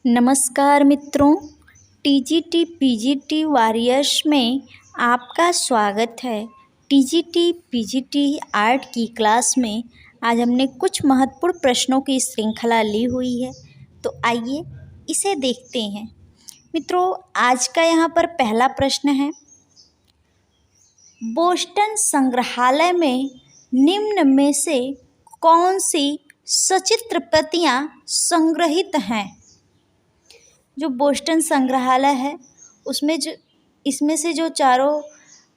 नमस्कार मित्रों, TGT PGT warriors में आपका स्वागत है। टीजीटी पीजीटी आर्ट की क्लास में आज हमने कुछ महत्वपूर्ण प्रश्नों की श्रृंखला ली हुई है, तो आइए इसे देखते हैं। मित्रों, आज का यहाँ पर पहला प्रश्न है, बोस्टन संग्रहालय में निम्न में से कौन सी सचित्र प्रतियां संग्रहित हैं? जो बोस्टन संग्रहालय है इसमें से जो चारों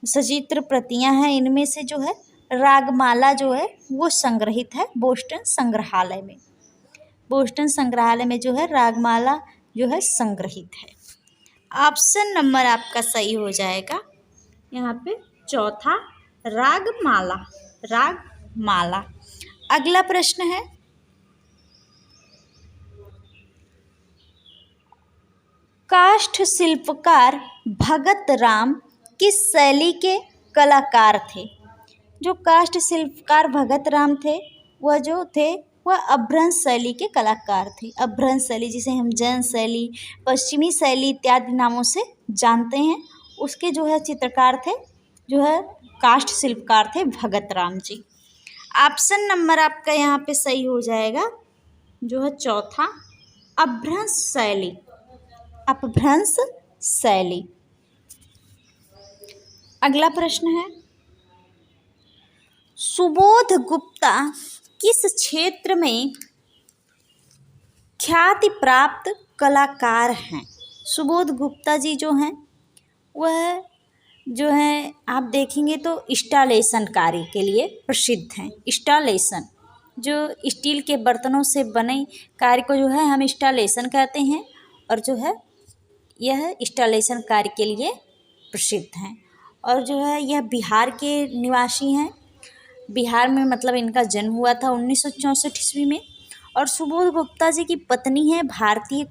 सचित्र प्रतियां हैं, इनमें से जो है रागमाला जो है वो संग्रहित है बोस्टन संग्रहालय में। बोस्टन संग्रहालय में जो है रागमाला जो है संग्रहित है। ऑप्शन नंबर आपका सही हो जाएगा यहाँ पे चौथा, रागमाला। अगला प्रश्न है, काष्ठ शिल्पकार भगत राम किस शैली के कलाकार थे? जो काष्ठ शिल्पकार भगत राम थे वह अभ्रंश शैली के कलाकार थे। अभ्रंश शैली जिसे हम जैन शैली, पश्चिमी शैली इत्यादि नामों से जानते हैं, उसके जो है चित्रकार थे, जो है काष्ठ शिल्पकार थे भगत राम जी। ऑप्शन नंबर आपका यहाँ पे सही हो जाएगा जो है चौथा, अपभ्रंश शैली। अगला प्रश्न है, सुबोध गुप्ता किस क्षेत्र में ख्याति प्राप्त कलाकार हैं? सुबोध गुप्ता जी जो हैं वह जो है आप देखेंगे तो इंस्टॉलेशन कार्य के लिए प्रसिद्ध हैं। इंस्टॉलेशन जो स्टील के बर्तनों से बने कार्य को जो है हम इंस्टॉलेशन कहते हैं, और जो है यह इंस्टॉलेशन कार्य के लिए प्रसिद्ध हैं। और जो है यह बिहार के निवासी हैं। बिहार में मतलब इनका जन्म हुआ था 1964 ईस्वी में। और सुबोध गुप्ता जी की पत्नी है भारती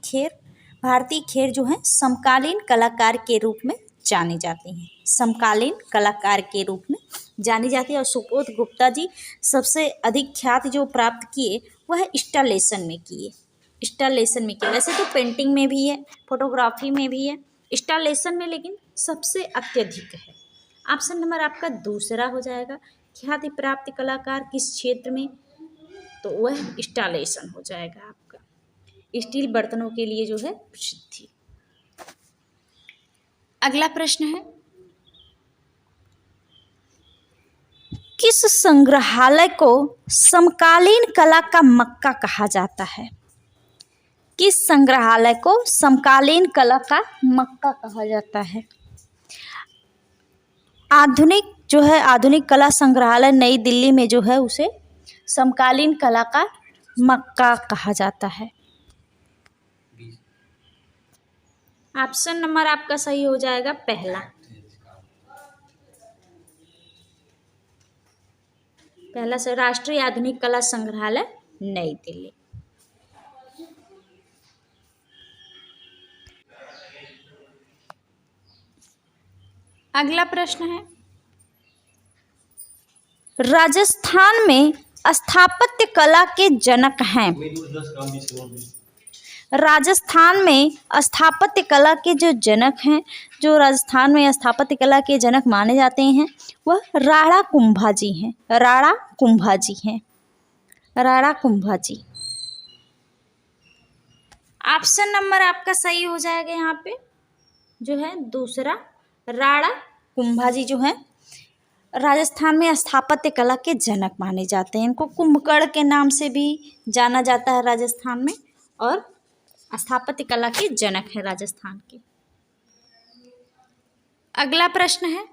खेर जो है समकालीन कलाकार के रूप में जानी जाती हैं। समकालीन कलाकार के रूप में जानी जाती है। और सुबोध गुप्ता जी सबसे अधिक ख्याति जो प्राप्त किए वह इंस्टॉलेशन में किए। वैसे तो पेंटिंग में भी है, फोटोग्राफी में भी है, इंस्टॉलेशन में लेकिन सबसे अत्यधिक है। ऑप्शन नंबर आपका दूसरा हो जाएगा, ख्याति प्राप्त कलाकार किस क्षेत्र में, तो वह इंस्टॉलेशन हो जाएगा आपका। स्टील बर्तनों के लिए जो है प्रसिद्ध थी। अगला प्रश्न है, किस संग्रहालय को समकालीन कला का मक्का कहा जाता है? किस संग्रहालय को समकालीन कला का मक्का कहा जाता है? आधुनिक कला संग्रहालय नई दिल्ली में जो है उसे समकालीन कला का मक्का कहा जाता है। ऑप्शन नंबर आपका सही हो जाएगा पहला से राष्ट्रीय आधुनिक कला संग्रहालय नई दिल्ली। अगला प्रश्न है, राजस्थान में स्थापत्य कला के जनक हैं। राजस्थान में स्थापत्य कला के जो जनक हैं, जो राजस्थान में स्थापत्य कला के जनक माने जाते हैं, वह राणा कुंभा जी हैं। राणा कुंभा जी। ऑप्शन नंबर आपका सही हो जाएगा यहाँ पे जो है दूसरा, राणा कुंभा जी जो हैं राजस्थान में स्थापत्य कला के जनक माने जाते हैं। इनको कुंभकर्ण के नाम से भी जाना जाता है राजस्थान में, और स्थापत्य कला के जनक है राजस्थान के। अगला प्रश्न है,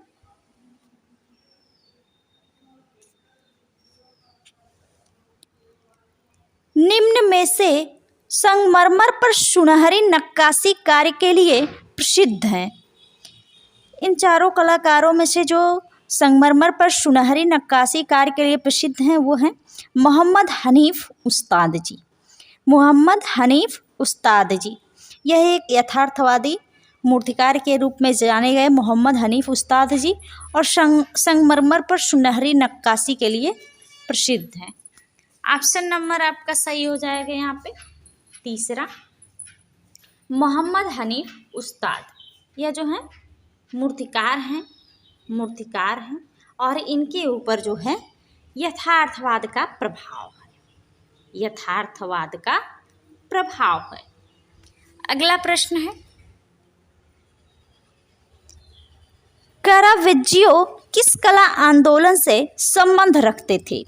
निम्न में से संगमरमर पर सुनहरी नक्काशी कार्य के लिए प्रसिद्ध हैं। इन चारों कलाकारों में से जो संगमरमर पर सुनहरी नक्काशी कार्य के लिए प्रसिद्ध हैं वो हैं मोहम्मद हनीफ उस्ताद जी। यह एक यथार्थवादी मूर्तिकार के रूप में जाने गए मोहम्मद हनीफ उस्ताद जी, और संगमरमर पर सुनहरी नक्काशी के लिए प्रसिद्ध हैं। ऑप्शन नंबर आपका सही हो जाएगा यहाँ पे तीसरा, मोहम्मद हनीफ उस्ताद, यह जो है मूर्तिकार हैं और इनके ऊपर जो है यथार्थवाद का प्रभाव है। अगला प्रश्न है, कारावेज्जियो किस कला आंदोलन से संबंध रखते थे?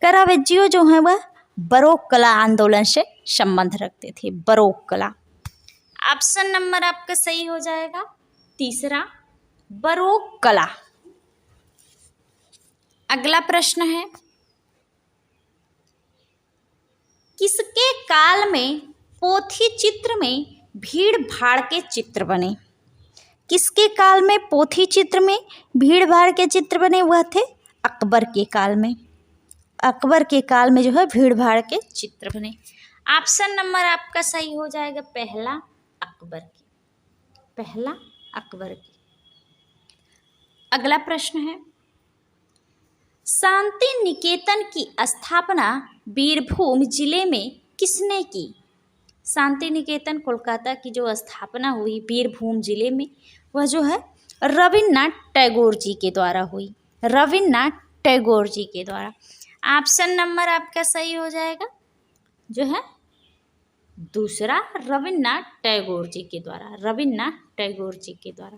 कारावेज्जियो जो है वह बरोक कला आंदोलन से संबंध रखते थे, बरोक कला। ऑप्शन नंबर आपका सही हो जाएगा तीसरा, बरोक कला। अगला प्रश्न है, किसके काल में पोथी चित्र में भीड़ भाड़ के चित्र बने? किसके काल में पोथी चित्र में भीड़ भाड़ के चित्र बने? वह थे अकबर के काल में। अकबर के काल में जो है भीड़ भाड़ के चित्र बने। ऑप्शन नंबर आपका सही हो जाएगा पहला अकबर की। अगला प्रश्न है, शांति निकेतन की स्थापना बीरभूम जिले में किसने की? शांति निकेतन कोलकाता की जो स्थापना हुई बीरभूम जिले में, वह जो है रविन्द्रनाथ टैगोर जी के द्वारा हुई, रविन्द्रनाथ टैगोर जी के द्वारा। ऑप्शन नंबर आपका सही हो जाएगा जो है दूसरा, रविन्द्रनाथ टैगोर जी के द्वारा, रविन्द्रनाथ टैगोर जी के द्वारा।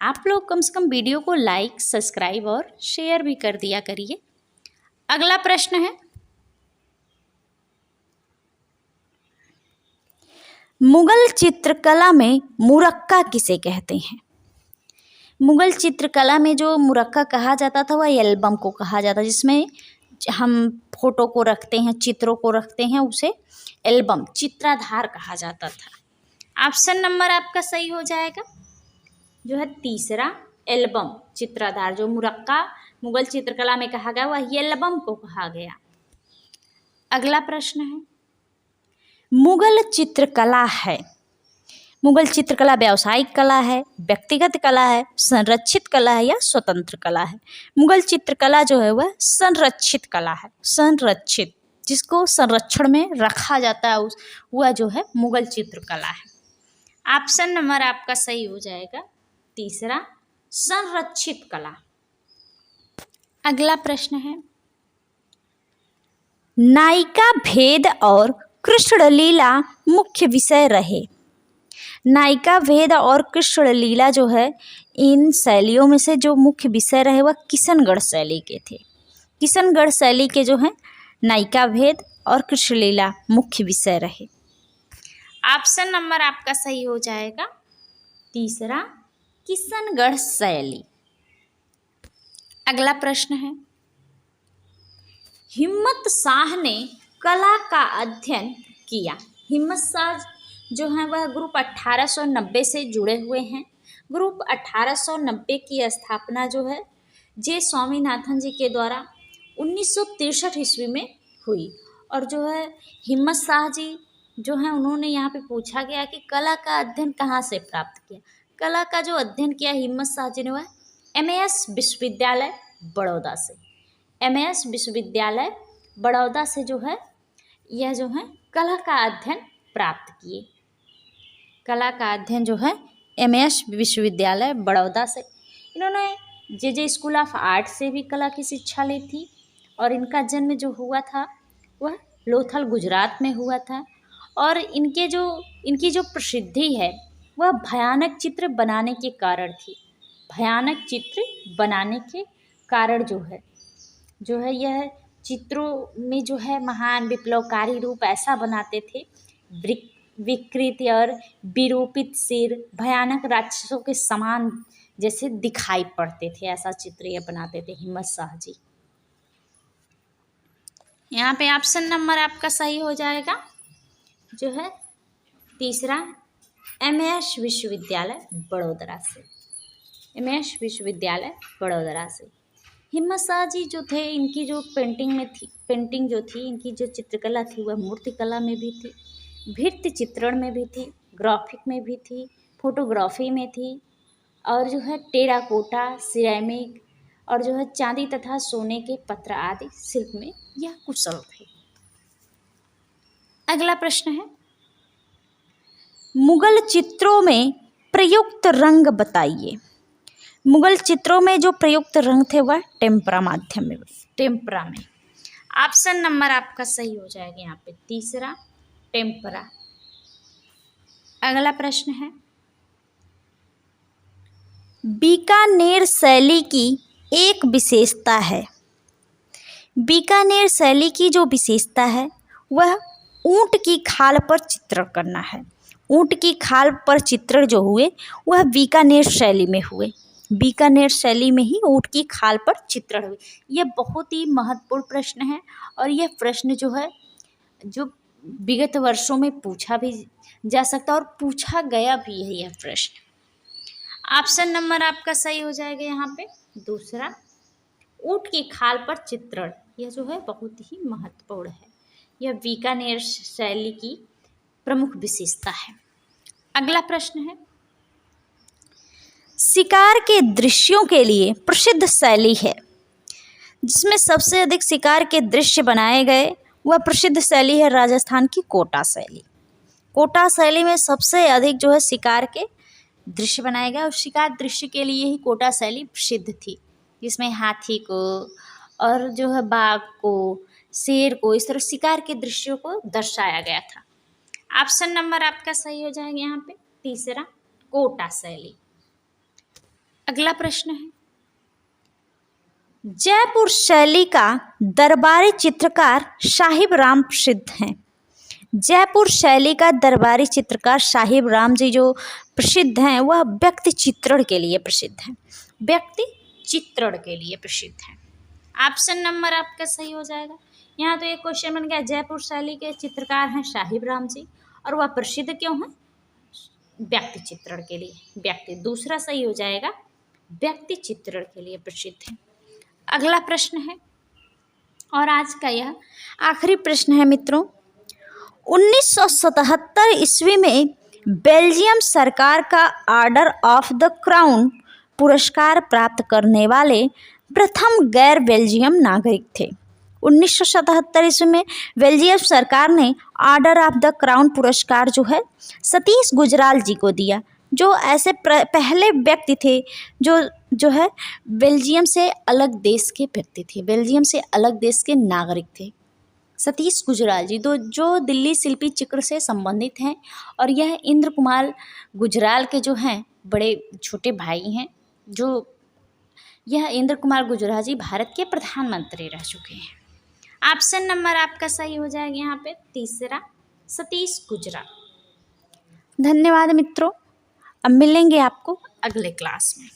आप लोग कम से कम वीडियो को लाइक, सब्सक्राइब और शेयर भी कर दिया करिए। अगला प्रश्न है, मुगल चित्रकला में मुरक्का किसे कहते हैं? मुगल चित्रकला में जो मुरक्का कहा जाता था वह एल्बम को कहा जाता, जिसमें हम फोटो को रखते हैं, चित्रों को रखते हैं, उसे एल्बम, चित्राधार कहा जाता था। ऑप्शन नंबर आपका सही हो जाएगा जो है तीसरा, एल्बम, चित्राधार। जो मुरक्का मुगल चित्रकला में कहा गया वह एल्बम को कहा गया। अगला प्रश्न है, मुगल चित्रकला है, मुगल चित्रकला व्यावसायिक कला है, व्यक्तिगत कला है, संरक्षित कला है या स्वतंत्र कला है? मुगल चित्रकला जो है वह संरक्षित कला है, संरक्षित, जिसको संरक्षण में रखा जाता है वह जो है मुगल चित्रकला है। ऑप्शन नंबर आपका सही हो जाएगा तीसरा, संरक्षित कला। अगला प्रश्न है, नायिका भेद और कृष्ण लीला मुख्य विषय रहे। नायिका भेद और कृष्ण लीला जो है, इन शैलियों में से जो मुख्य विषय रहे वह किशनगढ़ शैली के थे। किशनगढ़ शैली के जो है नायिका भेद और कृष्ण लीला मुख्य विषय रहे। ऑप्शन नंबर आपका सही हो जाएगा तीसरा, किशनगढ़ शैली। अगला प्रश्न है, हिम्मत शाह ने कला का अध्ययन किया। हिम्मत शाह जो है वह ग्रुप 1890 से जुड़े हुए हैं। ग्रुप 1890 की स्थापना जो है जे स्वामीनाथन जी के द्वारा 1963 ईस्वी में हुई। और जो है हिम्मत शाह जी जो है उन्होंने यहाँ पे पूछा गया कि कला का अध्ययन कहाँ से प्राप्त किया। कला का जो अध्ययन किया हिम्मत शाह जी ने वह MAS विश्वविद्यालय बड़ौदा से, MAS विश्वविद्यालय बड़ौदा से जो है यह जो है कला का अध्ययन प्राप्त किए। कला का अध्ययन जो है MAS विश्वविद्यालय बड़ौदा से। इन्होंने JJ स्कूल ऑफ आर्ट से भी कला की शिक्षा ली थी और इनका जन्म जो हुआ था वह लोथल गुजरात में हुआ था। और इनकी जो प्रसिद्धि है वह भयानक चित्र बनाने के कारण थी। भयानक चित्र बनाने के कारण जो है यह चित्रों में जो है महान विप्लवकारी रूप ऐसा बनाते थे, विकृत और विरूपित सिर भयानक राक्षसों के समान जैसे दिखाई पड़ते थे, ऐसा चित्र ये बनाते थे हिम्मत शाह जी। यहाँ पे ऑप्शन नंबर आपका सही हो जाएगा जो है तीसरा, MAS विश्वविद्यालय बड़ौदा से, MAS विश्वविद्यालय बड़ौदा से। हिम्मत शाह जी जो थे इनकी जो पेंटिंग जो थी, इनकी जो चित्रकला थी वह मूर्तिकला में भी थी, भित्ति चित्रण में भी थी, ग्राफिक में भी थी, फोटोग्राफी में थी और जो है टेराकोटा, सिरेमिक और जो है चांदी तथा सोने के पत्र आदि शिल्प में यह कुशल थे। अगला प्रश्न है, मुगल चित्रों में प्रयुक्त रंग बताइए। मुगल चित्रों में जो प्रयुक्त रंग थे वह टेम्परा माध्यम में, टेम्परा में। ऑप्शन नंबर आपका सही हो जाएगा यहाँ पे तीसरा, टेम्परा। अगला प्रश्न है, बीकानेर शैली की एक विशेषता है। बीकानेर शैली की जो विशेषता है वह ऊंट की खाल पर चित्रण करना है। ऊंट की खाल पर चित्रण जो हुए वह बीकानेर शैली में हुए। बीकानेर शैली में ही ऊंट की खाल पर चित्रण हुए। यह बहुत ही महत्वपूर्ण प्रश्न है और यह प्रश्न जो है जो विगत वर्षों में पूछा भी जा सकता है और पूछा गया भी है यह प्रश्न। ऑप्शन नंबर आपका सही हो जाएगा यहाँ पे दूसरा, ऊंट की खाल पर चित्रण। यह जो है बहुत ही महत्वपूर्ण है, यह बीकानेर शैली की प्रमुख विशेषता है। अगला प्रश्न है, शिकार के दृश्यों के लिए प्रसिद्ध शैली है, जिसमें सबसे अधिक शिकार के दृश्य बनाए गए वह प्रसिद्ध शैली है राजस्थान की कोटा शैली। कोटा शैली में सबसे अधिक जो है शिकार के दृश्य बनाए गए और शिकार दृश्य के लिए ही कोटा शैली प्रसिद्ध थी, जिसमें हाथी को और जो है बाघ को, शेर को, इस तरह शिकार के दृश्यों को दर्शाया गया था। ऑप्शन नंबर आपका सही हो जाएगा यहाँ पे तीसरा, कोटा शैली। अगला प्रश्न है, जयपुर शैली का दरबारी चित्रकार साहिब राम प्रसिद्ध हैं। जयपुर शैली का दरबारी चित्रकार साहिब राम जी जो प्रसिद्ध हैं वह व्यक्ति चित्रण के लिए प्रसिद्ध हैं। व्यक्ति चित्रण के लिए प्रसिद्ध हैं। ऑप्शन नंबर आपका सही हो जाएगा। यहाँ तो एक क्वेश्चन बन गया, जयपुर शैली के चित्रकार हैं साहिब राम जी और वह प्रसिद्ध क्यों हैं? व्यक्ति चित्रण के लिए। व्यक्ति दूसरा सही हो जाएगा, व्यक्ति चित्रण के लिए प्रसिद्ध है। अगला प्रश्न है और आज का यह आखिरी प्रश्न है मित्रों, 1977 ईस्वी में बेल्जियम सरकार का ऑर्डर ऑफ द क्राउन पुरस्कार प्राप्त करने वाले प्रथम गैर बेल्जियम नागरिक थे। 1977 ईस्वी में बेल्जियम सरकार ने ऑर्डर ऑफ द क्राउन पुरस्कार जो है सतीश गुजराल जी को दिया, जो ऐसे पहले व्यक्ति थे जो है बेल्जियम से अलग देश के व्यक्ति थे, बेल्जियम से अलग देश के नागरिक थे। सतीश गुजराल जी जो दिल्ली शिल्पी चक्र से संबंधित हैं और यह इंद्र कुमार गुजराल के जो हैं बड़े छोटे भाई हैं। जो यह इंद्र कुमार गुजराल जी भारत के प्रधानमंत्री रह चुके हैं। ऑप्शन नंबर आपका सही हो जाएगा यहाँ पे तीसरा, सतीश गुजराल। धन्यवाद मित्रों, अब मिलेंगे आपको अगले क्लास में।